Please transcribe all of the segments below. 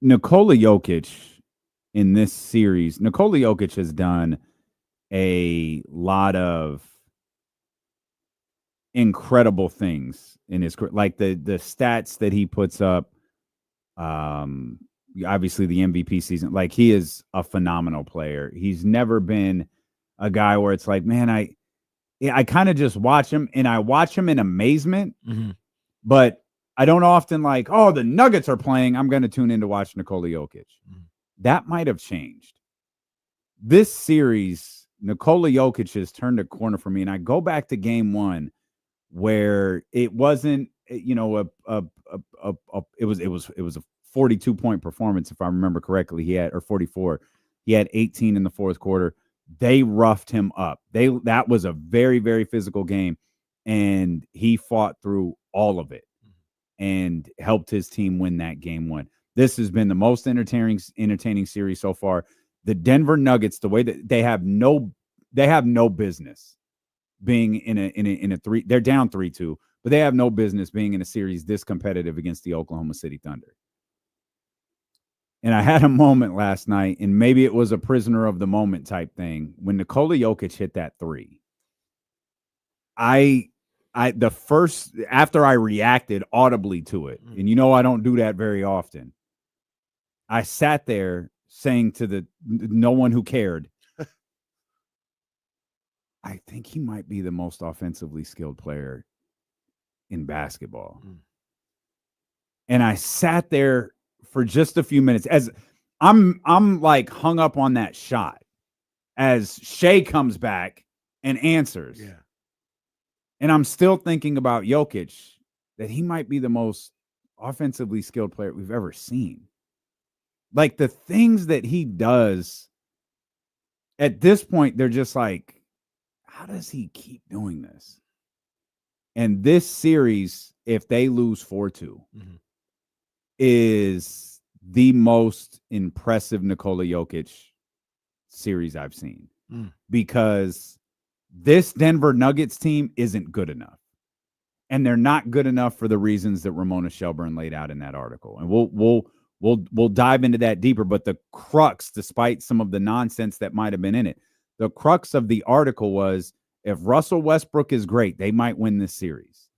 Nikola Jokic in this series, Nikola Jokic has done a lot of incredible things in his career, like the stats that he puts up. Obviously the MVP season, like he is a phenomenal player. He's never been a guy where it's like, man, I kind of just watch him and I watch him in amazement, but I don't often like, oh, the Nuggets are playing, I'm going to tune in to watch Nikola Jokic. That might have changed. This series, Nikola Jokic has turned a corner for me, and I go back to game one where it wasn't, it was a 42-point performance, if I remember correctly. He had, or 44. He had 18 in the fourth quarter. They roughed him up. That was a very, very physical game, and he fought through all of it and helped his team win that game one. This has been the most entertaining series so far. The Denver Nuggets, the way that they have no business being in a three. They're down 3-2, but they have no business being in a series this competitive against the Oklahoma City Thunder. And I had a moment last night, and maybe it was a prisoner of the moment type thing, when Nikola Jokic hit that three. After I reacted audibly to it, and I don't do that very often, I sat there saying to no one who cared, I think he might be the most offensively skilled player in basketball. And I sat there for just a few minutes as I'm like hung up on that shot as Shea comes back and answers. Yeah. And I'm still thinking about Jokic, that he might be the most offensively skilled player we've ever seen. Like the things that he does at this point, they're just like, how does he keep doing this? And this series, if they lose 4-2, is the most impressive Nikola Jokic series I've seen. Because this Denver Nuggets team isn't good enough. And they're not good enough for the reasons that Ramona Shelburne laid out in that article. And we'll dive into that deeper. But the crux, despite some of the nonsense that might have been in it, the crux of the article was, if Russell Westbrook is great, they might win this series.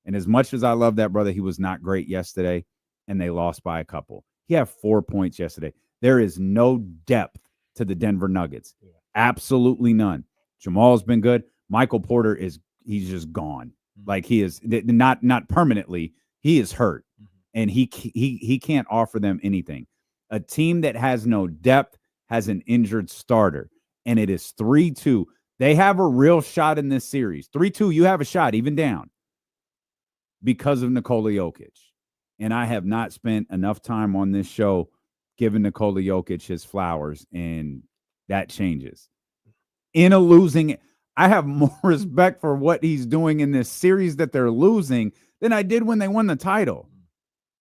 And as much as I love that brother, he was not great yesterday, and they lost by a couple. He had 4 points yesterday. There is no depth to the Denver Nuggets. Absolutely none. Jamal's been good. Michael Porter he's just gone. Like he is not permanently. He is hurt, and he can't offer them anything. A team that has no depth has an injured starter, and it is 3-2. They have a real shot in this series. 3-2, you have a shot, even down, because of Nikola Jokic. And I have not spent enough time on this show giving Nikola Jokic his flowers, and that changes. In a losing, I have more respect for what he's doing in this series that they're losing than I did when they won the title.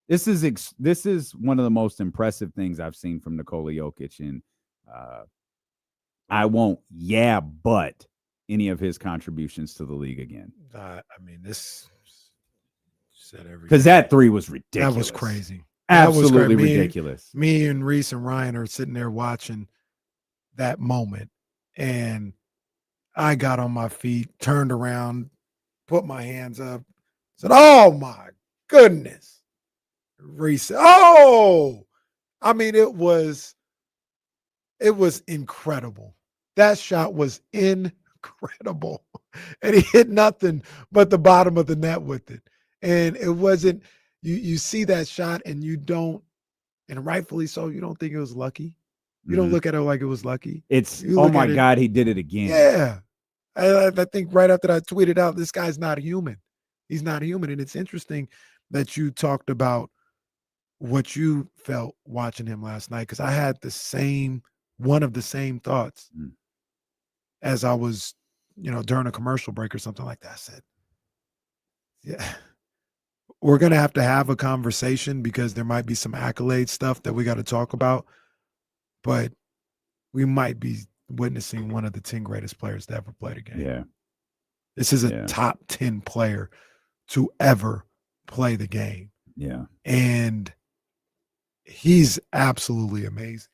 This is one of the most impressive things I've seen from Nikola Jokic, and I won't but any of his contributions to the league again. I mean, this said everything. Because that three was ridiculous. That was crazy. Absolutely ridiculous. Me and Reese and Ryan are sitting there watching that moment, and I got on my feet, turned around, put my hands up, said, "Oh my goodness." Reese said, "Oh." I mean, it was incredible. That shot was incredible. And he hit nothing but the bottom of the net with it. And it wasn't, you see that shot and you don't, and rightfully so, you don't think it was lucky. You don't look at it like it was lucky. It's, oh my God, he did it again. Yeah. I think right after I tweeted out, this guy's not human. He's not human. And it's interesting that you talked about what you felt watching him last night, because I had one of the same thoughts as I was, during a commercial break or something like that. I said, yeah, we're going to have a conversation, because there might be some accolade stuff that we got to talk about, but we might be witnessing one of the 10 greatest players to ever play the game. Yeah. This is a top 10 player to ever play the game. Yeah. And he's absolutely amazing.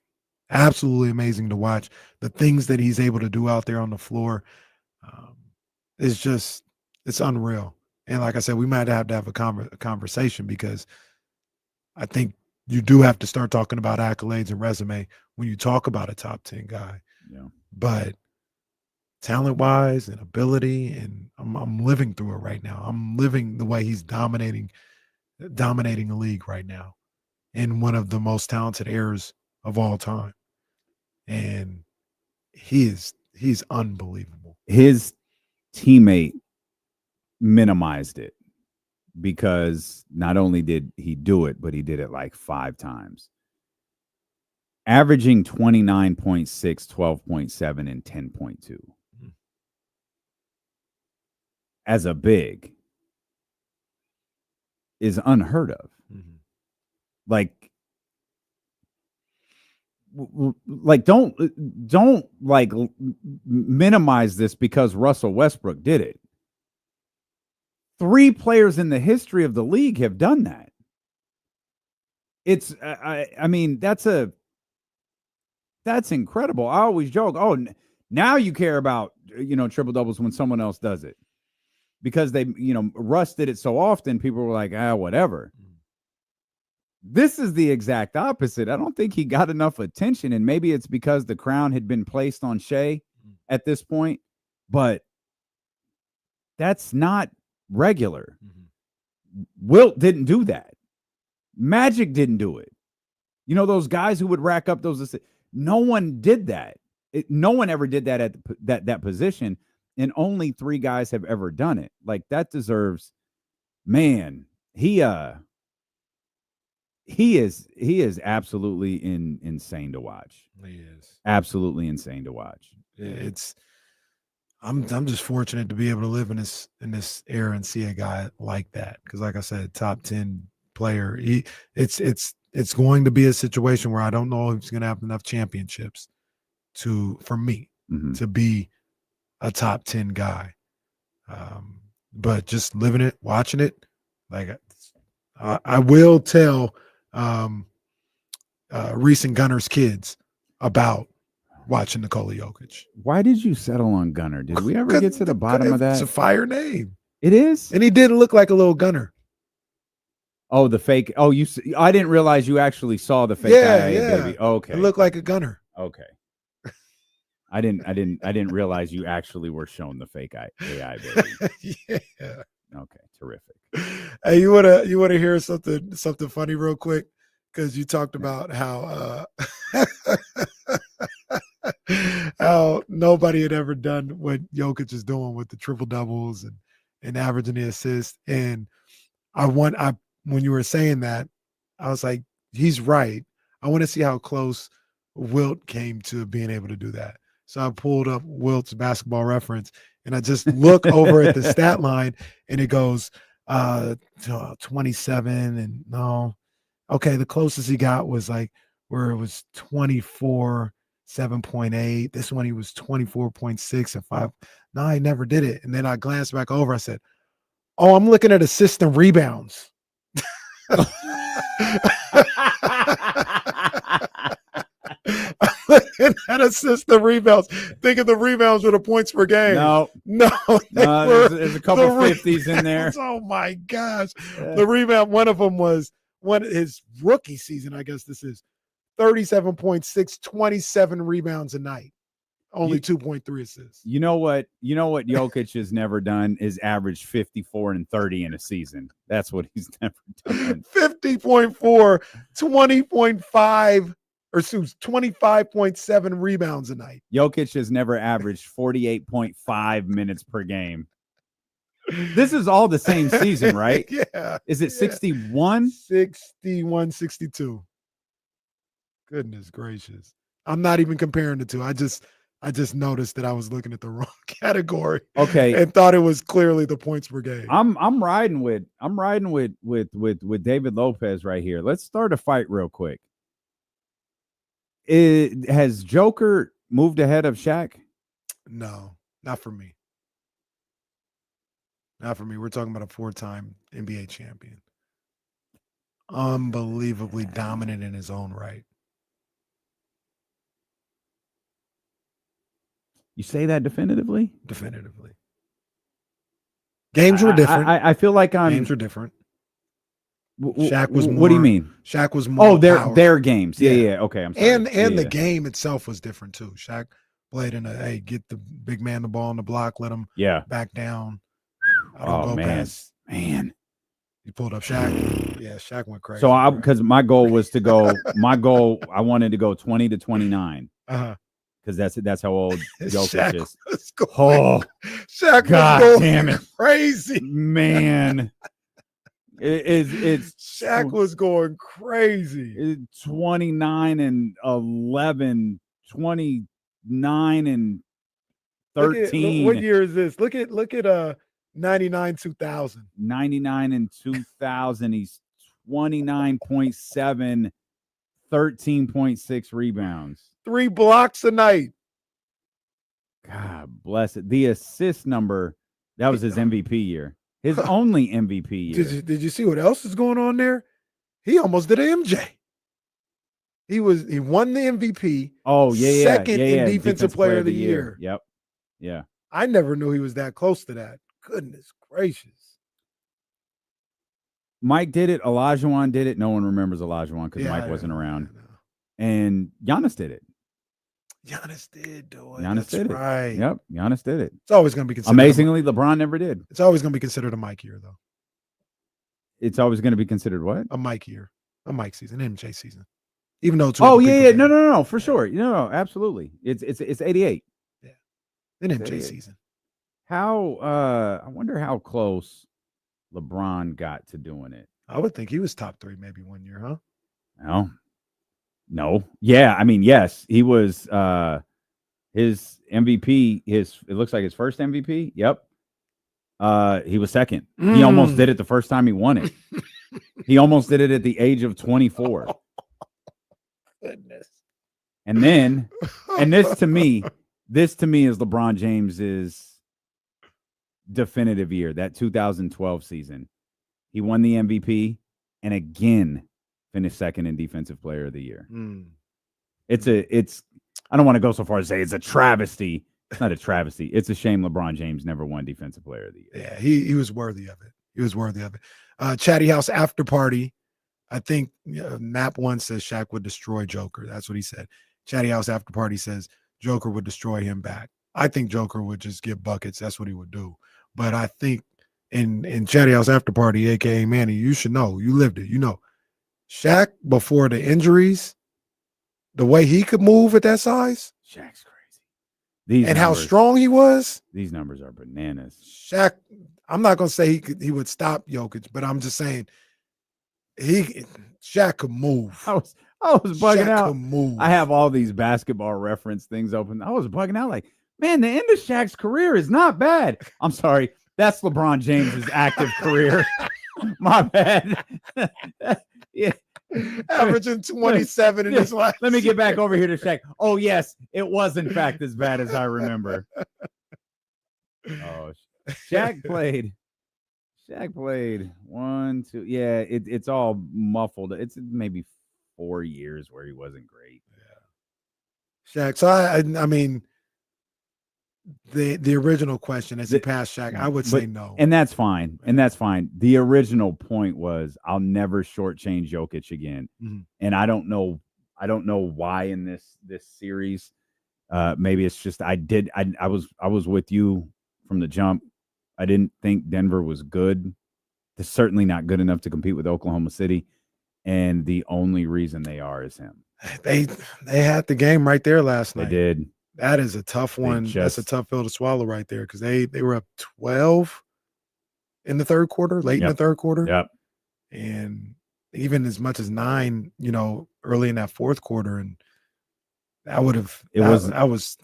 Absolutely amazing to watch. The things that he's able to do out there on the floor is just, it's unreal. And like I said, we might have to have a conversation, because I think you do have to start talking about accolades and resume when you talk about a top 10 guy. Yeah. But talent-wise and ability, and I'm living through it right now. I'm living the way he's dominating the league right now in one of the most talented eras of all time. And he's unbelievable. His teammate minimized it, because not only did he do it, but he did it like 5 times. Averaging 29.6, 12.7, and 10.2. As a big is unheard of. Mm-hmm. Like don't like minimize this because Russell Westbrook did it. 3 players in the history of the league have done that. It's I mean, that's incredible. I always joke, now you care about, triple doubles when someone else does it, because they, Russ did it so often, people were like, whatever. This is the exact opposite. I don't think he got enough attention, and maybe it's because the crown had been placed on Shea at this point, but that's not regular. Wilt didn't do that. Magic didn't do it. Those guys who would rack up those, no one did that. No one ever did that at that position, and only 3 guys have ever done it. Like, that deserves, man, he is absolutely insane to watch. He is absolutely insane to watch. I'm just fortunate to be able to live in this era and see a guy like that, because like I said, top 10 player. It's going to be a situation where I don't know if he's going to have enough championships for me to be a top 10 guy. But just living it, watching it, like I will tell Reese and Gunner's kids about watching Nikola Jokic. Why did you settle on Gunner? Did we ever get to the bottom of that? It's a fire name. It is? And he didn't look like a little Gunner. Oh, the fake. Oh, I didn't realize you actually saw the fake baby. Okay. It looked like a Gunner. Okay. I didn't realize you actually were shown the fake AI baby. Yeah. Okay, terrific. Hey, you wanna hear something funny real quick? Because you talked about how how nobody had ever done what Jokic is doing with the triple doubles and averaging the assists. And when you were saying that, I was like, he's right. I want to see how close Wilt came to being able to do that. So I pulled up Wilt's Basketball Reference, and I just look over at the stat line, and it goes 27, and no. Okay, the closest he got was like where it was 24, 7.8. This one he was 24.6 and 5. No, I never did it. And then I glanced back over. I said, "Oh, I'm looking at assists and rebounds." Looking at assists and rebounds, thinking the rebounds were the points per game. No, there's a couple 50s in there. Oh my gosh, the rebound. One of them was his rookie season. I guess this is 37.6, 27 rebounds a night, only 2.3 assists. You know what Jokic has never done is average 54 and 30 in a season. That's what he's never done. 50.4, 20.5. Or 25.7 rebounds a night. Jokic has never averaged 48.5 minutes per game. This is all the same season, right? Yeah. Is it 61? 61, 62. Goodness gracious. I'm not even comparing the two. I just noticed that I was looking at the wrong category. Okay. And thought it was clearly the points per game. I'm riding with David Lopez right here. Let's start a fight real quick. Has Joker moved ahead of Shaq? No, not for me. Not for me. We're talking about a 4-time NBA champion. Unbelievably dominant in his own right. You say that definitively? Definitively. Games were different. I feel like games were different. Shaq was more. What do you mean? Shaq was more. Oh, their games. Yeah. Okay, I'm sorry. And the game itself was different too. Shaq played in get the big man the ball on the block, let him back down. I don't go past. Man. You pulled up Shaq. Yeah, Shaq went crazy. So because my goal was to go. I wanted to go 20 to 29. Because that's how old Jokic is. Shaq God was going damn it, crazy, man! It's Shaq was going crazy. 29 and 11, 29 and 13. What year is this? Look at 99 2000. 99 and 2000. He's 29.7, 13.6 rebounds. 3 blocks a night. God bless it. The assist number, that was his MVP year. His only MVP year. Did you see what else is going on there? He almost did an MJ. He won the MVP. Oh, yeah. Second in Defensive Player of the Year. Yep. Yeah. I never knew he was that close to that. Goodness gracious. Mike did it. Olajuwon did it. No one remembers Olajuwon because Mike wasn't around. And Giannis did it. Giannis did do it. Giannis did it. Right. Yep. Giannis did it. It's always going to be considered. Amazingly, LeBron never did. It's always going to be considered a Mike year, though. It's always going to be considered what? A Mike year. A Mike season. MJ season. Even though it's No, for sure. No, absolutely. It's 88. Yeah. An MJ season. I wonder how close LeBron got to doing it. I would think he was top 3 maybe one year, huh? No. Yeah, I mean, yes, he was his MVP, it looks like his first MVP. Yep. He was second. He almost did it the first time he won it. He almost did it at the age of 24. Goodness. And this to me is LeBron James's definitive year, that 2012 season. He won the MVP and again finished second in Defensive Player of the Year. It's I don't want to go so far as to say it's a travesty. It's not a travesty. It's a shame LeBron James never won Defensive Player of the Year. Yeah, he was worthy of it. He was worthy of it. Chatty House after party. I think Nap One says Shaq would destroy Joker. That's what he said. Chatty House after party says Joker would destroy him back. I think Joker would just get buckets. That's what he would do. But I think in Chatty House after party, aka Manny, you should know. You lived it. You know, Shaq before the injuries, the way he could move at that size. Shaq's crazy. How strong he was. These numbers are bananas. Shaq, I'm not gonna say he would stop Jokic, but I'm just saying Shaq could move. I was bugging Shaq out. Could move. I have all these basketball reference things open. I was bugging out like, man, the end of Shaq's career is not bad. I'm sorry. That's LeBron James's active career. My bad. Yeah. Averaging 27 in his life. Let me get back over here to Shaq. Oh, yes, it was in fact as bad as I remember. Oh, Shaq played 1, 2. Yeah, it's all muffled. It's maybe 4 years where he wasn't great. Yeah. Shaq. So I mean, the original question, as he passed Shaq, I would say no. And that's fine. The original point was I'll never shortchange Jokic again. Mm-hmm. And I don't know why in this series. Maybe it's just I was with you from the jump. I didn't think Denver was good. They're certainly not good enough to compete with Oklahoma City. And the only reason they are is him. They had the game right there last night. They did. That is a tough one. That's a tough pill to swallow right there because they were up 12 in the third quarter, late in the third quarter. Yep. And even as much as 9, early in that fourth quarter. And that would have – I was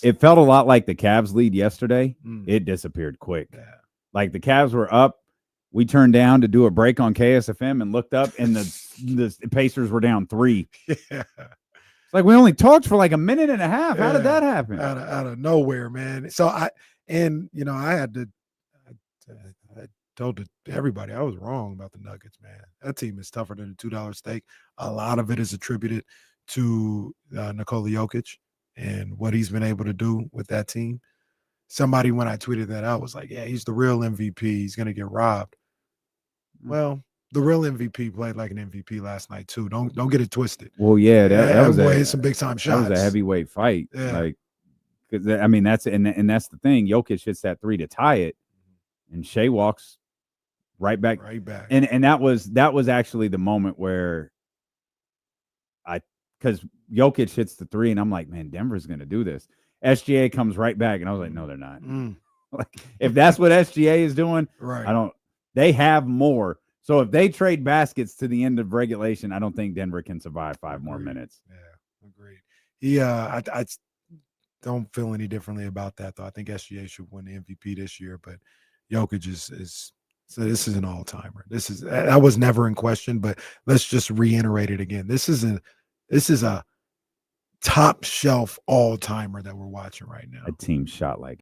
– It felt a lot like the Cavs lead yesterday. It disappeared quick. Yeah. Like the Cavs were up. We turned down to do a break on KSFM and looked up, and the Pacers were down 3. Yeah. It's like we only talked for like a minute and a half. How did that happen? Out of nowhere, man. So I had to I told everybody I was wrong about the Nuggets, man. That team is tougher than a $2 steak. A lot of it is attributed to Nikola Jokic and what he's been able to do with that team. Somebody, when I tweeted that out, was like, yeah, he's the real MVP. He's going to get robbed. Well, the real MVP played like an MVP last night too. Don't get it twisted. Well, yeah, that was some big time shots. That was a heavyweight fight. Yeah. Like, because I mean, that's the thing. Jokic hits that 3 to tie it, and Shea walks right back. And that was actually the moment where because Jokic hits the 3, and I'm like, man, Denver's going to do this. SGA comes right back, and I was like, no, they're not. Like, if that's what SGA is doing, right? They have more. So if they trade baskets to the end of regulation, I don't think Denver can survive 5 more minutes. Yeah, agreed. I don't feel any differently about that, though. I think SGA should win the MVP this year, but Jokic is so this is an all-timer. That was never in question, but let's just reiterate it again. This is a top shelf all-timer that we're watching right now. A team shot like